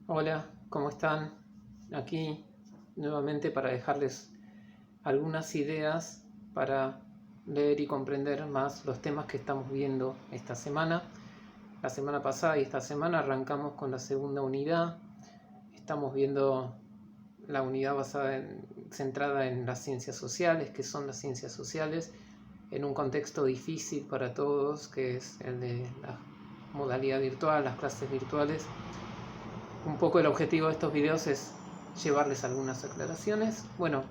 Hola, ¿cómo están? Aquí nuevamente para dejarles algunas ideas para leer y comprender más los temas que estamos viendo esta semana. La semana pasada y esta semana arrancamos con la segunda unidad. Estamos viendo la unidad centrada en las ciencias sociales, que son las ciencias sociales, en un contexto difícil para todos, que es el de la modalidad virtual, las clases virtuales. Un poco el objetivo de estos videos es llevarles algunas aclaraciones. Bueno,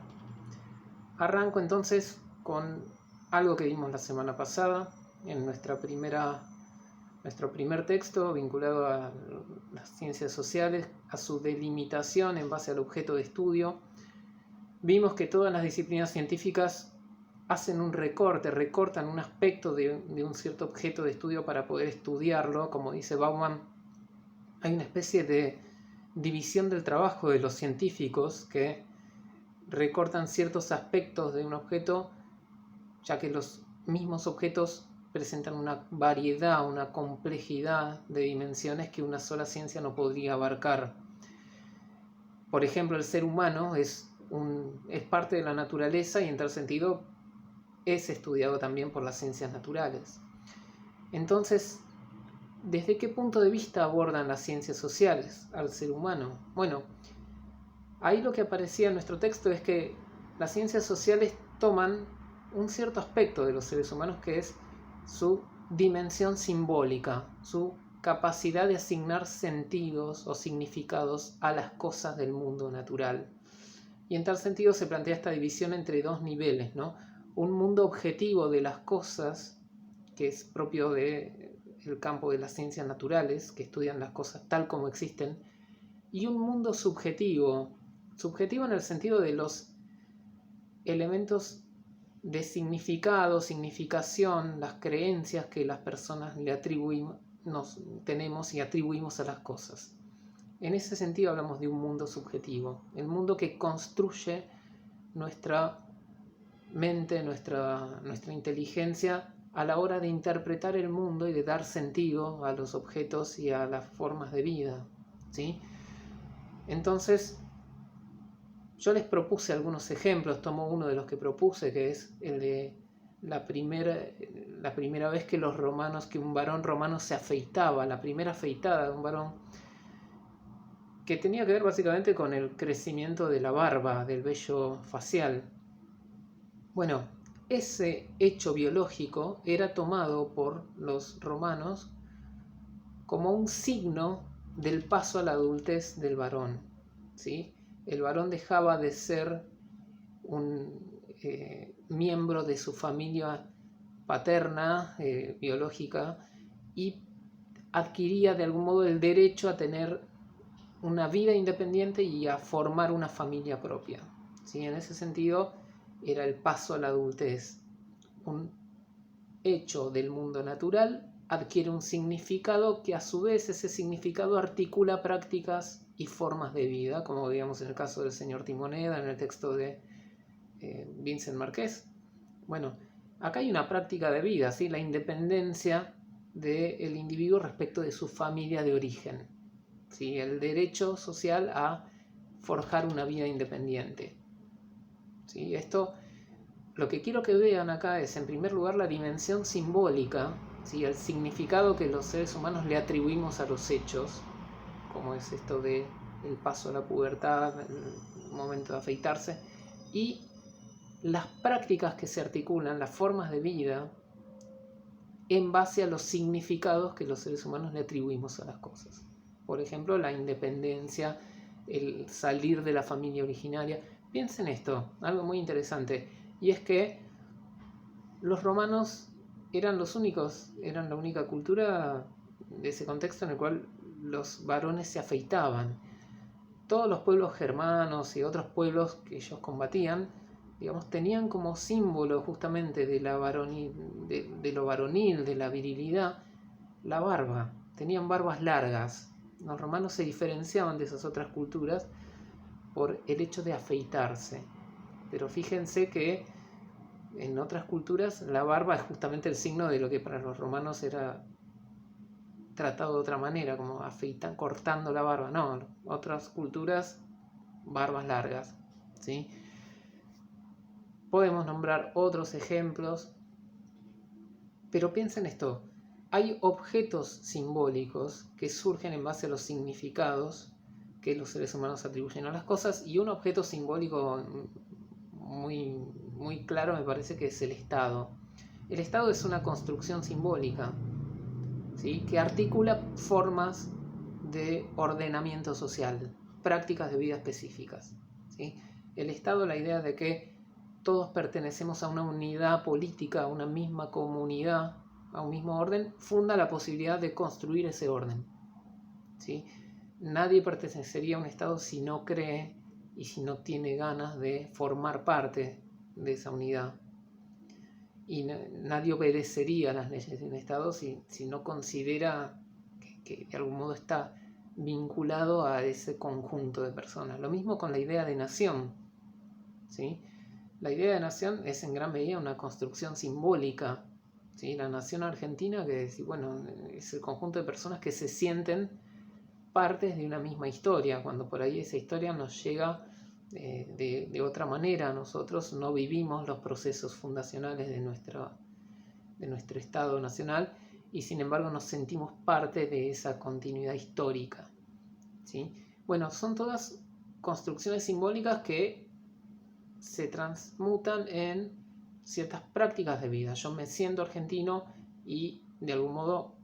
arranco entonces con algo que vimos la semana pasada en nuestro primer texto vinculado a las ciencias sociales, a su delimitación en base al objeto de estudio. Vimos que todas las disciplinas científicas hacen un recorte, recortan un aspecto de un cierto objeto de estudio para poder estudiarlo. Como dice Bauman, hay una especie de división del trabajo de los científicos que recortan ciertos aspectos de un objeto, ya que los mismos objetos presentan una variedad, una complejidad de dimensiones que una sola ciencia no podría abarcar. Por ejemplo, el ser humano es parte de la naturaleza y en tal sentido es estudiado también por las ciencias naturales. Entonces, ¿desde qué punto de vista abordan las ciencias sociales al ser humano? Bueno, ahí lo que aparecía en nuestro texto es que las ciencias sociales toman un cierto aspecto de los seres humanos, que es su dimensión simbólica, su capacidad de asignar sentidos o significados a las cosas del mundo natural. Y en tal sentido se plantea esta división entre dos niveles, ¿no? Un mundo objetivo de las cosas, que es propio del campo de las ciencias naturales, que estudian las cosas tal como existen, y un mundo subjetivo, subjetivo en el sentido de los elementos de significado, significación, las creencias que las personas le atribuimos, tenemos y atribuimos a las cosas. En ese sentido hablamos de un mundo subjetivo, el mundo que construye nuestra mente, nuestra inteligencia a la hora de interpretar el mundo y de dar sentido a los objetos y a las formas de vida, ¿sí? Entonces, yo les propuse algunos ejemplos, tomo uno de los que propuse, que es el de la primera vez que un varón romano se afeitaba, la primera afeitada de un varón, que tenía que ver básicamente con el crecimiento de la barba, del vello facial. Bueno, ese hecho biológico era tomado por los romanos como un signo del paso a la adultez del varón, ¿sí? El varón dejaba de ser un miembro de su familia paterna, biológica, y adquiría de algún modo el derecho a tener una vida independiente y a formar una familia propia, ¿sí? En ese sentido era el paso a la adultez. Un hecho del mundo natural adquiere un significado que a su vez ese significado articula prácticas y formas de vida, como digamos en el caso del señor Timoneda, en el texto de Vincent Marqués. Bueno, acá hay una práctica de vida, ¿sí? La independencia del individuo respecto de su familia de origen, ¿sí? El derecho social a forjar una vida independiente, ¿sí? Esto, lo que quiero que vean acá es, en primer lugar, la dimensión simbólica, ¿sí? El significado que los seres humanos le atribuimos a los hechos, como es esto de el paso a la pubertad, el momento de afeitarse, y las prácticas que se articulan, las formas de vida, en base a los significados que los seres humanos le atribuimos a las cosas. Por ejemplo, la independencia, el salir de la familia originaria. Piensen esto, algo muy interesante, y es que los romanos eran eran la única cultura de ese contexto en el cual los varones se afeitaban. Todos los pueblos germanos y otros pueblos que ellos combatían, digamos, tenían como símbolo justamente de lo varonil, de la virilidad, la barba. Tenían barbas largas. Los romanos se diferenciaban de esas otras culturas por el hecho de afeitarse. Pero fíjense que en otras culturas la barba es justamente el signo de lo que para los romanos era tratado de otra manera, como cortando la barba. No, otras culturas, barbas largas, ¿sí? Podemos nombrar otros ejemplos, pero piensen esto, hay objetos simbólicos que surgen en base a los significados que los seres humanos atribuyen a las cosas, y un objeto simbólico muy, muy claro me parece que es el Estado. El Estado es una construcción simbólica, ¿sí?, que articula formas de ordenamiento social, prácticas de vida específicas, ¿sí? El Estado, la idea de que todos pertenecemos a una unidad política, a una misma comunidad, a un mismo orden, funda la posibilidad de construir ese orden, ¿sí? Nadie pertenecería a un Estado si no cree y si no tiene ganas de formar parte de esa unidad. Y nadie obedecería a las leyes de un Estado si no considera que de algún modo está vinculado a ese conjunto de personas. Lo mismo con la idea de nación, ¿sí? La idea de nación es en gran medida una construcción simbólica, ¿sí? La nación argentina, que es, bueno, es el conjunto de personas que se sienten partes de una misma historia, cuando por ahí esa historia nos llega de otra manera. Nosotros no vivimos los procesos fundacionales de nuestro Estado nacional y sin embargo nos sentimos parte de esa continuidad histórica, ¿sí? Bueno, son todas construcciones simbólicas que se transmutan en ciertas prácticas de vida. Yo me siento argentino y de algún modo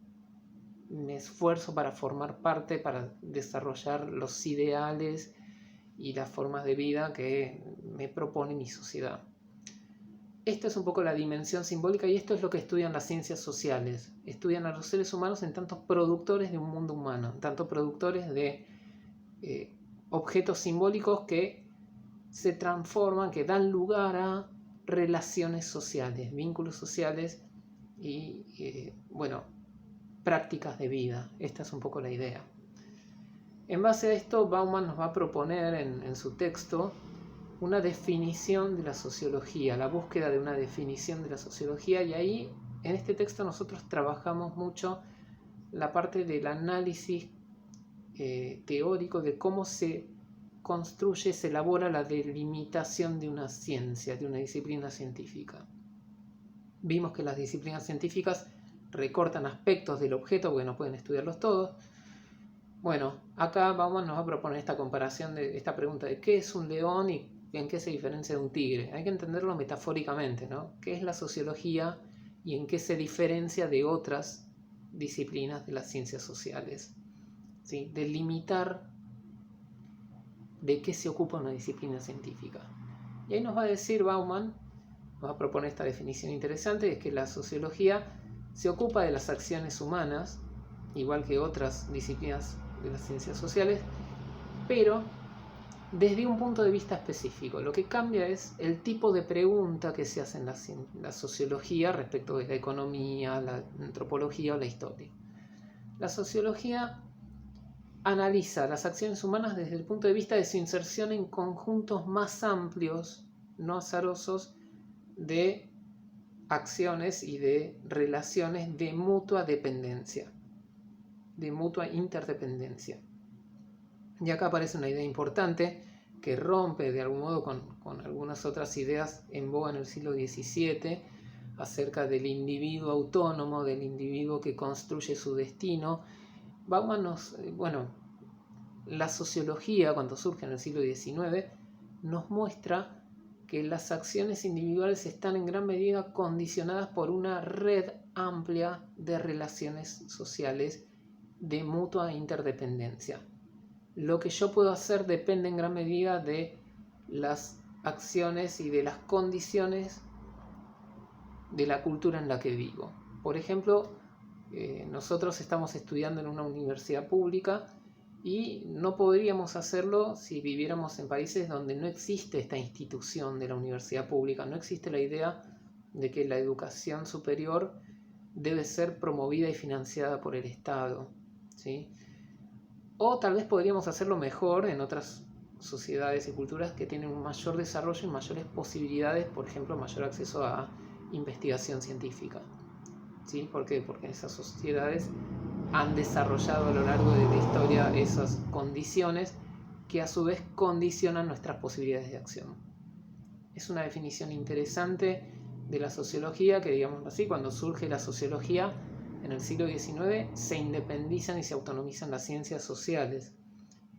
me esfuerzo para formar parte, para desarrollar los ideales y las formas de vida que me propone mi sociedad. Esta es un poco la dimensión simbólica y esto es lo que estudian las ciencias sociales. Estudian a los seres humanos en tanto productores de un mundo humano, en tanto productores de objetos simbólicos que se transforman, que dan lugar a relaciones sociales, vínculos sociales y prácticas de vida. Esta es un poco la idea. En base a esto, Bauman nos va a proponer en su texto una definición de la sociología, la búsqueda de una definición de la sociología, y ahí en este texto nosotros trabajamos mucho la parte del análisis teórico de cómo se construye, se elabora la delimitación de una ciencia, de una disciplina científica. Vimos que las disciplinas científicas recortan aspectos del objeto porque no pueden estudiarlos todos. Bueno, acá Bauman nos va a proponer esta comparación de esta pregunta de qué es un león y en qué se diferencia de un tigre. Hay que entenderlo metafóricamente, ¿no? ¿Qué es la sociología y en qué se diferencia de otras disciplinas de las ciencias sociales? ¿Sí? Delimitar de qué se ocupa una disciplina científica. Y ahí nos va a decir Bauman, nos va a proponer esta definición interesante, es que la sociología se ocupa de las acciones humanas, igual que otras disciplinas de las ciencias sociales, pero desde un punto de vista específico. Lo que cambia es el tipo de pregunta que se hace en la sociología respecto de la economía, la antropología o la historia. La sociología analiza las acciones humanas desde el punto de vista de su inserción en conjuntos más amplios, no azarosos, de acciones y de relaciones de mutua dependencia, de mutua interdependencia. Y acá aparece una idea importante que rompe de algún modo con algunas otras ideas en boga en el siglo XVII acerca del individuo autónomo, del individuo que construye su destino. Bauman la sociología, cuando surge en el siglo XIX, nos muestra que las acciones individuales están en gran medida condicionadas por una red amplia de relaciones sociales de mutua interdependencia. Lo que yo puedo hacer depende en gran medida de las acciones y de las condiciones de la cultura en la que vivo. Por ejemplo, nosotros estamos estudiando en una universidad pública y no podríamos hacerlo si viviéramos en países donde no existe esta institución de la universidad pública, no existe la idea de que la educación superior debe ser promovida y financiada por el Estado, ¿sí? O tal vez podríamos hacerlo mejor en otras sociedades y culturas que tienen un mayor desarrollo y mayores posibilidades, por ejemplo, mayor acceso a investigación científica, ¿sí? ¿Por qué? Porque en esas sociedades han desarrollado a lo largo de la historia esas condiciones que a su vez condicionan nuestras posibilidades de acción. Es una definición interesante de la sociología que, digamos así, cuando surge la sociología en el siglo XIX, se independizan y se autonomizan las ciencias sociales.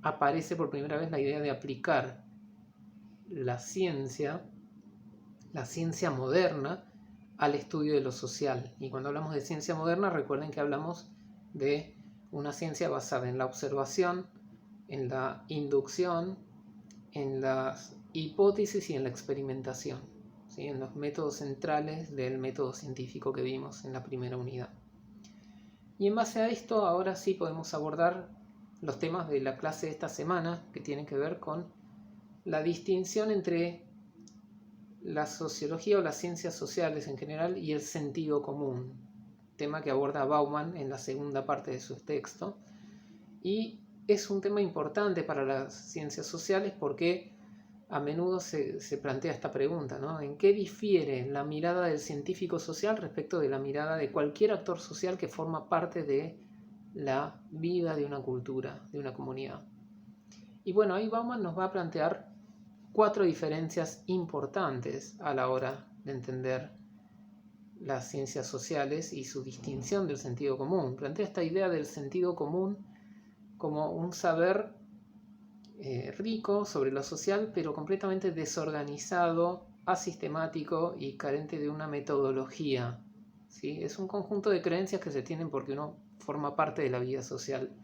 Aparece por primera vez la idea de aplicar la ciencia moderna, al estudio de lo social. Y cuando hablamos de ciencia moderna, recuerden que hablamos de una ciencia basada en la observación, en la inducción, en las hipótesis y en la experimentación, ¿sí? En los métodos centrales del método científico que vimos en la primera unidad. Y en base a esto, ahora sí podemos abordar los temas de la clase de esta semana, que tienen que ver con la distinción entre la sociología o las ciencias sociales en general y el sentido común, tema que aborda Bauman en la segunda parte de su texto. Y es un tema importante para las ciencias sociales porque a menudo se plantea esta pregunta, ¿no? ¿En qué difiere la mirada del científico social respecto de la mirada de cualquier actor social que forma parte de la vida de una cultura, de una comunidad? Y bueno, ahí Bauman nos va a plantear 4 diferencias importantes a la hora de entender las ciencias sociales y su distinción del sentido común. Plantea esta idea del sentido común como un saber rico sobre lo social, pero completamente desorganizado, asistemático y carente de una metodología, ¿sí? Es un conjunto de creencias que se tienen porque uno forma parte de la vida social.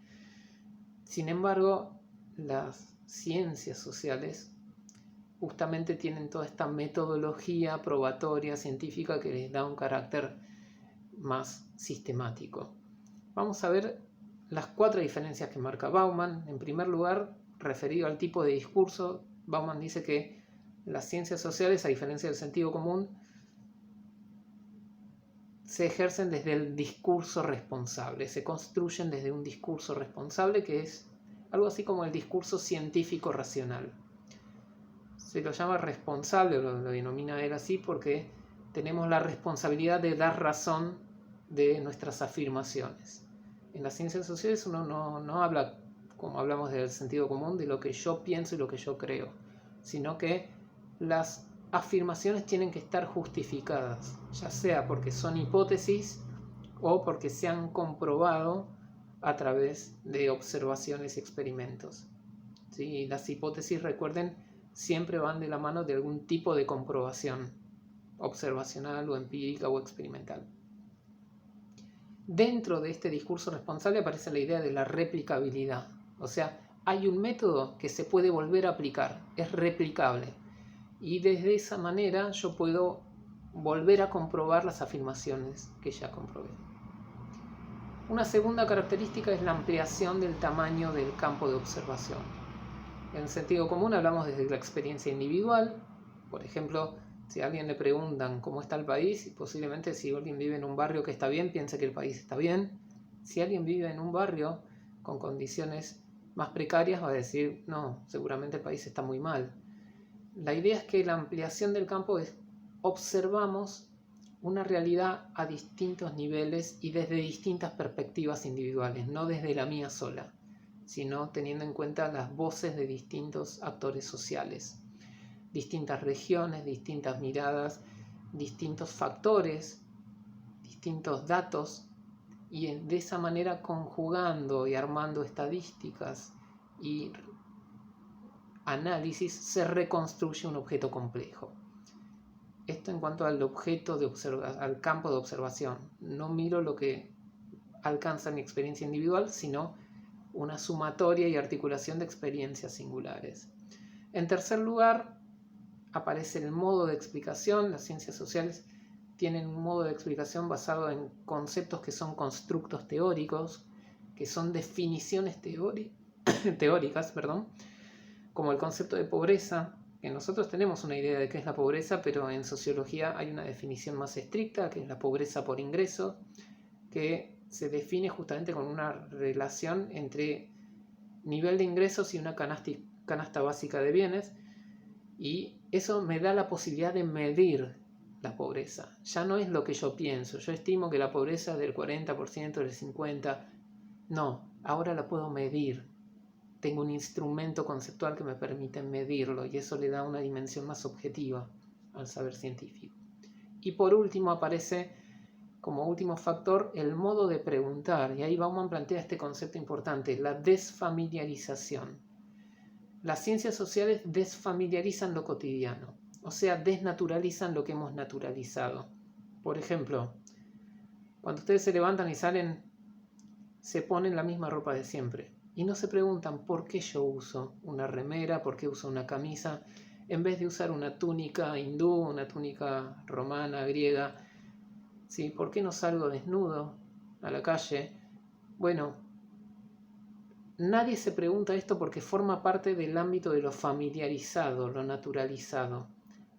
Sin embargo, las ciencias sociales justamente tienen toda esta metodología probatoria, científica, que les da un carácter más sistemático. Vamos a ver las 4 diferencias que marca Bauman. En primer lugar, referido al tipo de discurso, Bauman dice que las ciencias sociales, a diferencia del sentido común, se ejercen desde el discurso responsable, se construyen desde un discurso responsable que es algo así como el discurso científico racional. Se lo llama responsable, lo denomina él así, porque tenemos la responsabilidad de dar razón de nuestras afirmaciones. En las ciencias sociales uno no habla, como hablamos del sentido común, de lo que yo pienso y lo que yo creo, sino que las afirmaciones tienen que estar justificadas, ya sea porque son hipótesis o porque se han comprobado a través de observaciones y experimentos. ¿Sí? Las hipótesis, recuerden, siempre van de la mano de algún tipo de comprobación observacional o empírica o experimental. Dentro de este discurso responsable aparece la idea de la replicabilidad. O sea, hay un método que se puede volver a aplicar, es replicable. Y desde esa manera yo puedo volver a comprobar las afirmaciones que ya comprobé. Una segunda característica es la ampliación del tamaño del campo de observación. En el sentido común hablamos desde la experiencia individual. Por ejemplo, si a alguien le preguntan cómo está el país, posiblemente si alguien vive en un barrio que está bien, piense que el país está bien. Si alguien vive en un barrio con condiciones más precarias, va a decir, no, seguramente el país está muy mal. La idea es que la ampliación del campo es observamos una realidad a distintos niveles y desde distintas perspectivas individuales, no desde la mía sola, sino teniendo en cuenta las voces de distintos actores sociales, distintas regiones, distintas miradas, distintos factores, distintos datos, y de esa manera conjugando y armando estadísticas y análisis se reconstruye un objeto complejo. Esto en cuanto al objeto de al campo de observación. No miro lo que alcanza mi experiencia individual, sino una sumatoria y articulación de experiencias singulares. En tercer lugar, aparece el modo de explicación. Las ciencias sociales tienen un modo de explicación basado en conceptos que son constructos teóricos, que son definiciones teóricas, como el concepto de pobreza, que nosotros tenemos una idea de qué es la pobreza, pero en sociología hay una definición más estricta, que es la pobreza por ingreso, que se define justamente con una relación entre nivel de ingresos y una canasta básica de bienes, y eso me da la posibilidad de medir la pobreza. Ya no es lo que yo pienso, yo estimo que la pobreza es del 40%, del 50%, No, ahora la puedo medir. Tengo un instrumento conceptual que me permite medirlo y eso le da una dimensión más objetiva al saber científico. Y por último aparece como último factor el modo de preguntar, y ahí Bauman plantea este concepto importante, la desfamiliarización. Las ciencias sociales desfamiliarizan lo cotidiano, o sea, desnaturalizan lo que hemos naturalizado. Por ejemplo, cuando ustedes se levantan y salen, se ponen la misma ropa de siempre y no se preguntan por qué yo uso una remera, por qué uso una camisa, en vez de usar una túnica hindú, una túnica romana, griega. ¿Sí? ¿Por qué no salgo desnudo a la calle? Bueno, nadie se pregunta esto porque forma parte del ámbito de lo familiarizado, lo naturalizado.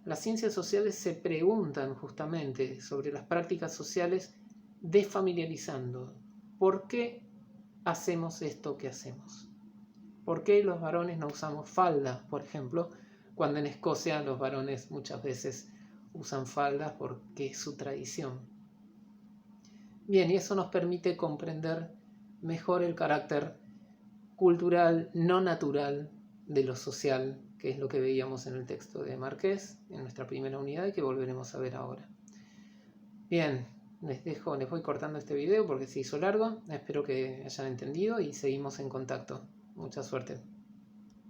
Las ciencias sociales se preguntan justamente sobre las prácticas sociales desfamiliarizando. ¿Por qué hacemos esto que hacemos? ¿Por qué los varones no usamos falda, por ejemplo, cuando en Escocia los varones muchas veces usan faldas porque es su tradición? Bien, y eso nos permite comprender mejor el carácter cultural, no natural, de lo social, que es lo que veíamos en el texto de Marqués, en nuestra primera unidad y que volveremos a ver ahora. Bien, les voy cortando este video porque se hizo largo. Espero que hayan entendido y seguimos en contacto. Mucha suerte.